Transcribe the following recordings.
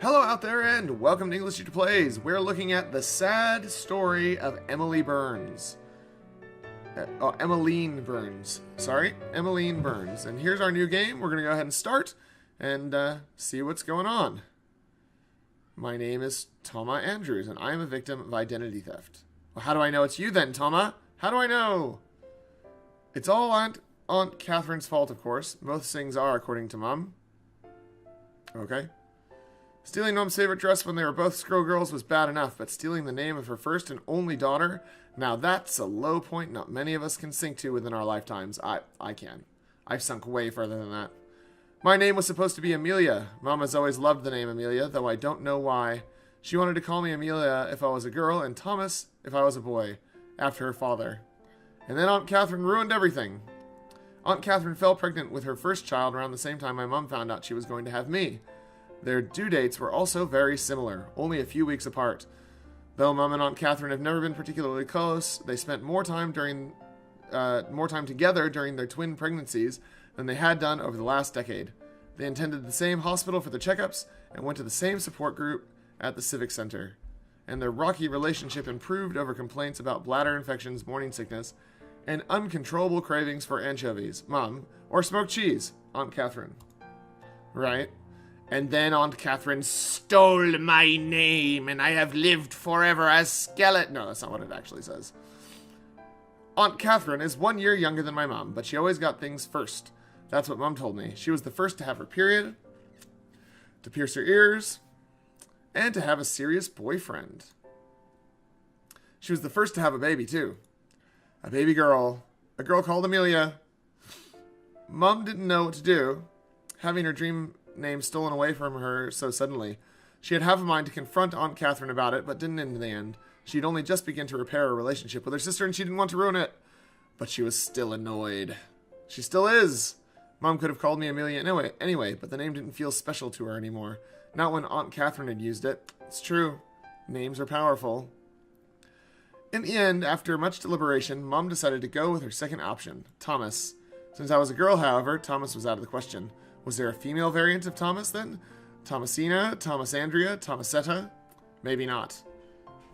Hello out there and welcome to English Teacher Plays. We're looking at the sad story of Emily Burns. Emmeline Burns. Sorry, Emmeline Burns. And here's our new game. We're going to go ahead and start and see what's going on. My name is Toma Andrews and I am a victim of identity theft. Well, how do I know it's you then, Toma? How do I know? It's all Aunt Catherine's fault, of course. Most things are, according to Mom. Okay. Stealing Mom's favorite dress when they were both squirrel girls was bad enough, but stealing the name of her first and only daughter, now that's a low point not many of us can sink to within our lifetimes. I can. I've sunk way further than that. My name was supposed to be Amelia. Mama's always loved the name Amelia, though I don't know why. She wanted to call me Amelia if I was a girl, and Thomas if I was a boy, after her father. And then Aunt Catherine ruined everything. Aunt Catherine fell pregnant with her first child around the same time my mom found out she was going to have me. Their due dates were also very similar, only a few weeks apart. Though Mom and Aunt Catherine have never been particularly close, they spent more time together during their twin pregnancies than they had done over the last decade. They attended the same hospital for their checkups and went to the same support group at the Civic Center. And their rocky relationship improved over complaints about bladder infections, morning sickness, and uncontrollable cravings for anchovies, Mom, or smoked cheese, Aunt Catherine. Right? And then Aunt Catherine stole my name, and I have lived forever as skeleton. No, that's not what it actually says. Aunt Catherine is 1 year younger than my mom, but she always got things first. That's what Mom told me. She was the first to have her period, to pierce her ears, and to have a serious boyfriend. She was the first to have a baby, too. A baby girl. A girl called Amelia. Mom didn't know what to do, having her dream name stolen away from her so suddenly. She had half a mind to confront Aunt Catherine about it, but didn't in the end. She'd only just begun to repair her relationship with her sister, and she didn't want to ruin it. But she was still annoyed. She still is. Mom could have called me Amelia anyway, but the name didn't feel special to her anymore. Not when Aunt Catherine had used it. It's true. Names are powerful. In the end, after much deliberation, Mom decided to go with her second option, Thomas. Since I was a girl, however, Thomas was out of the question. Was there a female variant of Thomas, then? Thomasina, Thomasandria, Thomasetta? Maybe not.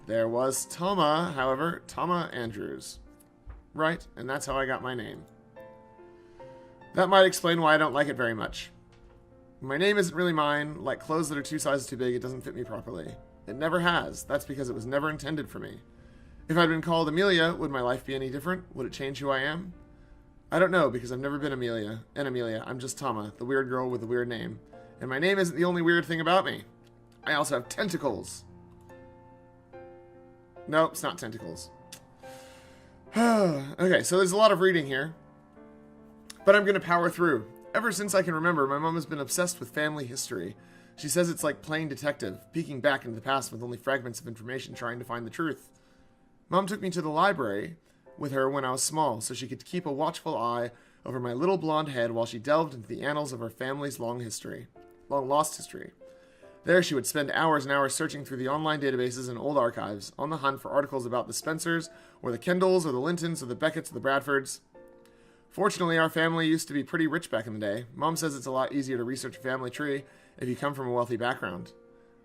There was Toma, however, Toma Andrews. Right, and that's how I got my name. That might explain why I don't like it very much. My name isn't really mine. Like clothes that are 2 sizes too big, it doesn't fit me properly. It never has. That's because it was never intended for me. If I'd been called Amelia, would my life be any different? Would it change who I am? I don't know, because I've never been Amelia. I'm just Toma, the weird girl with the weird name. And my name isn't the only weird thing about me. I also have tentacles. Nope, it's not tentacles. Okay, so there's a lot of reading here. But I'm going to power through. Ever since I can remember, my mom has been obsessed with family history. She says it's like playing detective, peeking back into the past with only fragments of information trying to find the truth. Mom took me to the library with her when I was small, so she could keep a watchful eye over my little blonde head while she delved into the annals of her family's long lost history. There she would spend hours and hours searching through the online databases and old archives, on the hunt for articles about the Spencers, or the Kendalls, or the Lintons, or the Becketts, or the Bradfords. Fortunately, our family used to be pretty rich back in the day. Mom says it's a lot easier to research a family tree if you come from a wealthy background.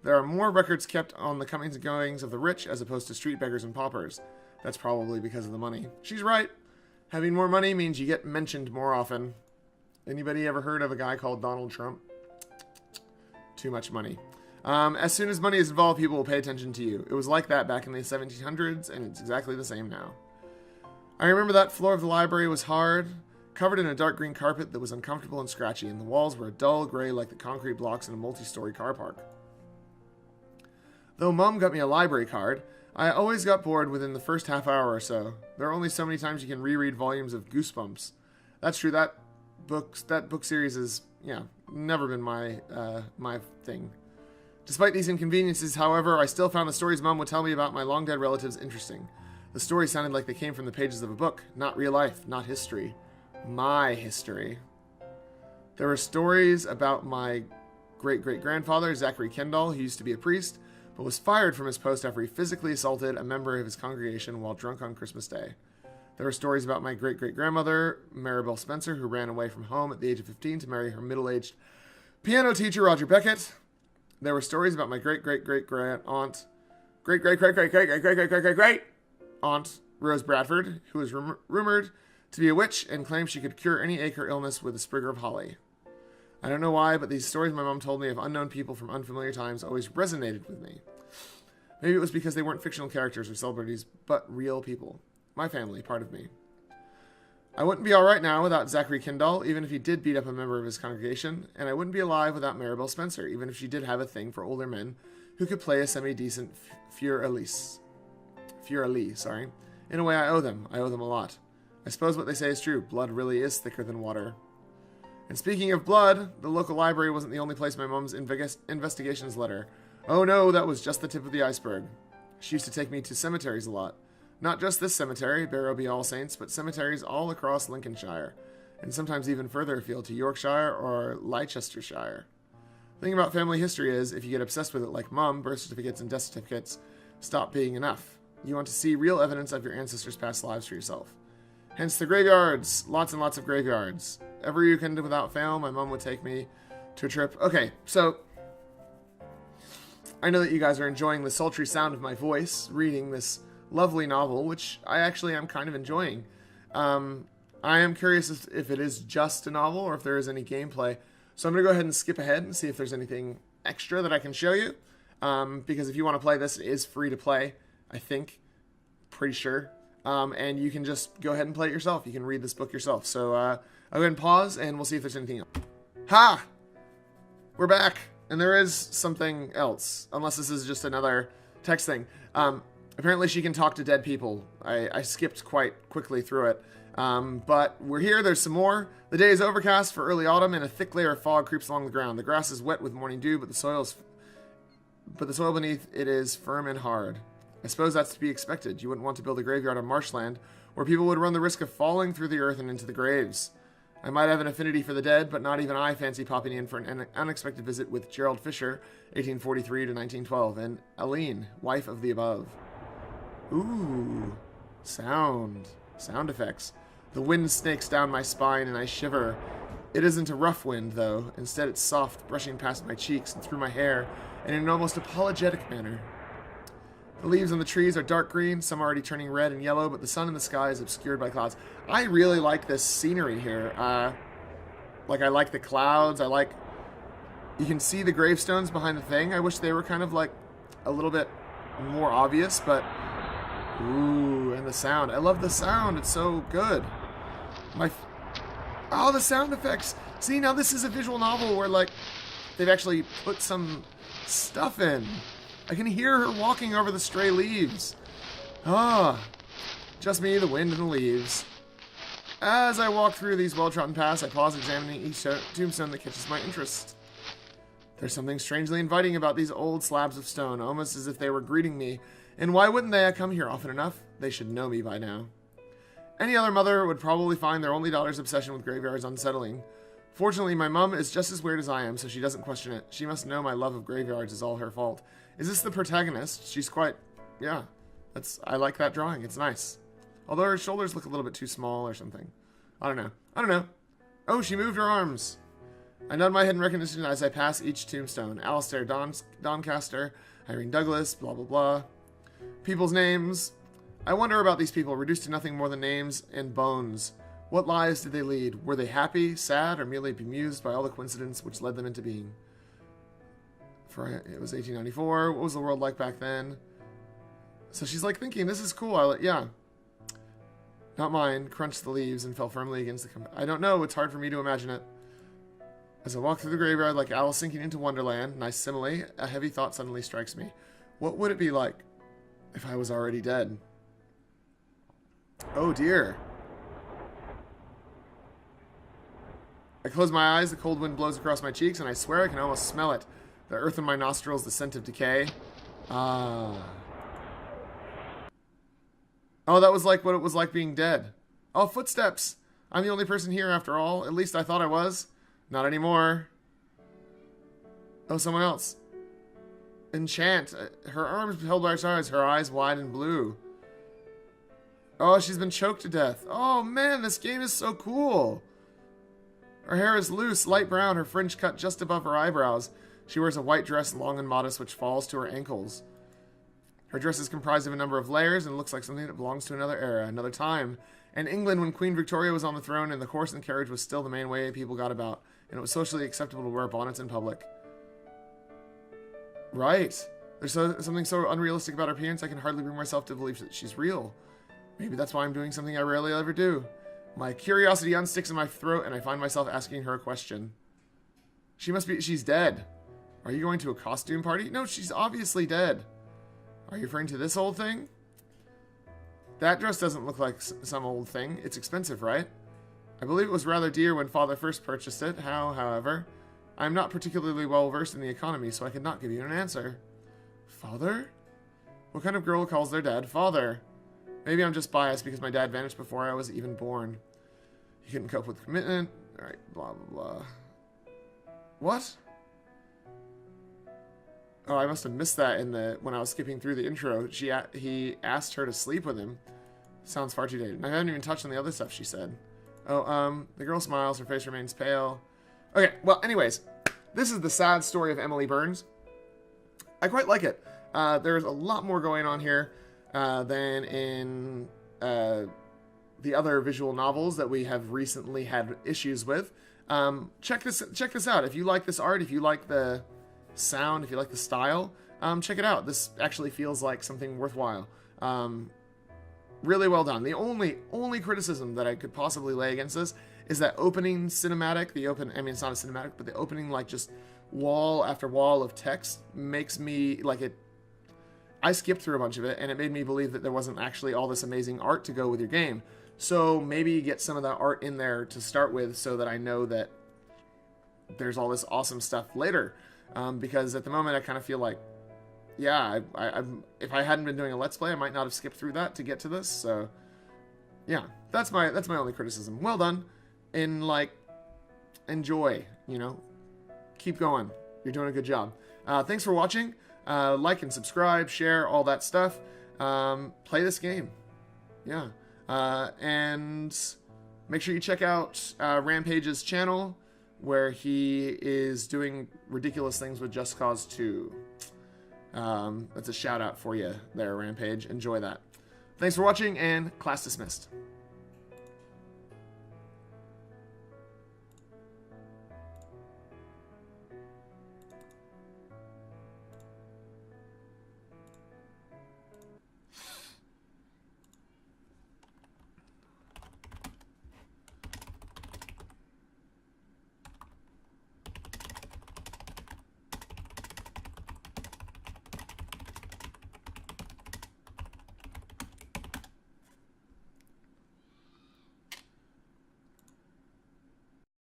There are more records kept on the comings and goings of the rich as opposed to street beggars and paupers. That's probably because of the money. She's right. Having more money means you get mentioned more often. Anybody ever heard of a guy called Donald Trump? Too much money. As soon as money is involved, people will pay attention to you. It was like that back in the 1700s, and it's exactly the same now. I remember that floor of the library was hard, covered in a dark green carpet that was uncomfortable and scratchy, and the walls were a dull gray like the concrete blocks in a multi-story car park. Though Mom got me a library card, I always got bored within the first half hour or so. There are only so many times you can reread volumes of Goosebumps. That's true. That book series is, never been my thing. Despite these inconveniences, however, I still found the stories Mom would tell me about my long-dead relatives interesting. The stories sounded like they came from the pages of a book, not real life, not history. My history. There were stories about my great-great-grandfather, Zachary Kendall, who used to be a priest, but was fired from his post after he physically assaulted a member of his congregation while drunk on Christmas Day. There were stories about my great-great-grandmother, Maribel Spencer, who ran away from home at the age of 15 to marry her middle-aged piano teacher, Roger Beckett. There were stories about my great-great-great-great aunt, great-great-great-great-great-great-great-great-great aunt, Rose Bradford, who was rumored to be a witch and claimed she could cure any ache or illness with a sprig of holly. I don't know why, but these stories my mom told me of unknown people from unfamiliar times always resonated with me. Maybe it was because they weren't fictional characters or celebrities, but real people. My family, part of me. I wouldn't be alright now without Zachary Kindall, even if he did beat up a member of his congregation, and I wouldn't be alive without Maribel Spencer, even if she did have a thing for older men who could play a semi-decent Fleur-Elise. In a way, I owe them. I owe them a lot. I suppose what they say is true. Blood really is thicker than water. And speaking of blood, the local library wasn't the only place my mom's investigations led her. Oh no, that was just the tip of the iceberg. She used to take me to cemeteries a lot. Not just this cemetery, Barrow Be All Saints, but cemeteries all across Lincolnshire, and sometimes even further afield to Yorkshire or Leicestershire. The thing about family history is, if you get obsessed with it like Mum, birth certificates and death certificates stop being enough. You want to see real evidence of your ancestors' past lives for yourself. Hence the graveyards. Lots and lots of graveyards. Every weekend without fail, my mum would take me to a trip. Okay, so I know that you guys are enjoying the sultry sound of my voice reading this lovely novel, which I actually am kind of enjoying. I am curious if it is just a novel or if there is any gameplay. So I'm going to go ahead and skip ahead and see if there's anything extra that I can show you. Because if you want to play this, it is free to play, I think. Pretty sure. And you can just go ahead and play it yourself. You can read this book yourself. So I'll go ahead and pause and we'll see if there's anything else. Ha! We're back. And there is something else. Unless this is just another text thing. Apparently she can talk to dead people. I skipped quite quickly through it. But we're here. There's some more. The day is overcast for early autumn, and a thick layer of fog creeps along the ground. The grass is wet with morning dew, but the soil beneath it is firm and hard. I suppose that's to be expected. You wouldn't want to build a graveyard on marshland, where people would run the risk of falling through the earth and into the graves. I might have an affinity for the dead, but not even I fancy popping in for an unexpected visit with Gerald Fisher, 1843 to 1912, and Emmeline, wife of the above. Ooh, sound effects. The wind snakes down my spine and I shiver. It isn't a rough wind, though. Instead, it's soft, brushing past my cheeks and through my hair in an almost apologetic manner. The leaves on the trees are dark green, some already turning red and yellow, but the sun in the sky is obscured by clouds. I really like this scenery here. I like the clouds. You can see the gravestones behind the thing. I wish they were kind of like a little bit more obvious, but ooh, and the sound. I love the sound. It's so good. The sound effects. See, now this is a visual novel where, like, they've actually put some stuff in. I can hear her walking over the stray leaves. Just me, the wind, and the leaves. As I walk through these well-trodden paths, I pause examining each tombstone that catches my interest. There's something strangely inviting about these old slabs of stone, almost as if they were greeting me. And why wouldn't they? I come here often enough. They should know me by now. Any other mother would probably find their only daughter's obsession with graveyards unsettling. Fortunately, my mum is just as weird as I am, so she doesn't question it. She must know my love of graveyards is all her fault. Is this the protagonist? She's quite... yeah. I like that drawing. It's nice. Although her shoulders look a little bit too small or something. I don't know. Oh, she moved her arms. I nod my head in recognition as I pass each tombstone. Alistair Doncaster, Irene Douglas, blah blah blah. People's names. I wonder about these people, reduced to nothing more than names and bones. What lives did they lead? Were they happy, sad, or merely bemused by all the coincidence which led them into being? It was 1894. What was the world like back then? So she's like thinking, this is cool. Yeah. Not mine. Crunched the leaves and fell firmly against the... I don't know. It's hard for me to imagine it. As I walk through the graveyard like Alice sinking into Wonderland, nice simile, a heavy thought suddenly strikes me. What would it be like if I was already dead? Oh dear. I close my eyes, the cold wind blows across my cheeks, and I swear I can almost smell it. The earth in my nostrils, the scent of decay. Oh, that was like what it was like being dead. Oh, footsteps. I'm the only person here after all. At least I thought I was. Not anymore. Oh, someone else. Enchant. Her arms held by her sides, her eyes wide and blue. Oh, she's been choked to death. Oh, man, this game is so cool. Her hair is loose, light brown, her fringe cut just above her eyebrows. She wears a white dress, long and modest, which falls to her ankles. Her dress is comprised of a number of layers and looks like something that belongs to another era, another time. In England, when Queen Victoria was on the throne and the horse and carriage was still the main way people got about, and it was socially acceptable to wear bonnets in public. Right. There's something so unrealistic about her appearance, I can hardly bring myself to believe that she's real. Maybe that's why I'm doing something I rarely ever do. My curiosity unsticks in my throat, and I find myself asking her a question. She's dead. Are you going to a costume party? No, she's obviously dead. Are you referring to this old thing? That dress doesn't look like some old thing. It's expensive, right? I believe it was rather dear when Father first purchased it. However, I am not particularly well versed in the economy, so I could not give you an answer. Father? What kind of girl calls their dad father? Maybe I'm just biased because my dad vanished before I was even born. He couldn't cope with commitment. Alright, blah, blah, blah. What? Oh, I must have missed that when I was skipping through the intro. He asked her to sleep with him. Sounds far too dated. I haven't even touched on the other stuff she said. Oh, the girl smiles. Her face remains pale. Okay, well, anyways. This is the sad story of Emily Burns. I quite like it. There's a lot more going on here than in the other visual novels that we have recently had issues with. Check this out. If you like this art, if you like the sound, if you like the style, check it out. This actually feels like something worthwhile. Really well done. The only criticism that I could possibly lay against this is that opening cinematic, I mean, it's not a cinematic, but the opening, like, just wall after wall of text makes me, like, I skipped through a bunch of it, and it made me believe that there wasn't actually all this amazing art to go with your game. So maybe get some of that art in there to start with so that I know that there's all this awesome stuff later. Because at the moment I kind of feel like, yeah, if I hadn't been doing a Let's Play, I might not have skipped through that to get to this. So yeah, that's my only criticism. Well done. Enjoy, keep going. You're doing a good job. Thanks for watching. Like and subscribe, share, all that stuff. Play this game. Yeah. And make sure you check out Rampage's channel, where he is doing ridiculous things with Just Cause 2. That's a shout out for you there, Rampage. Enjoy that. Thanks for watching, and class dismissed.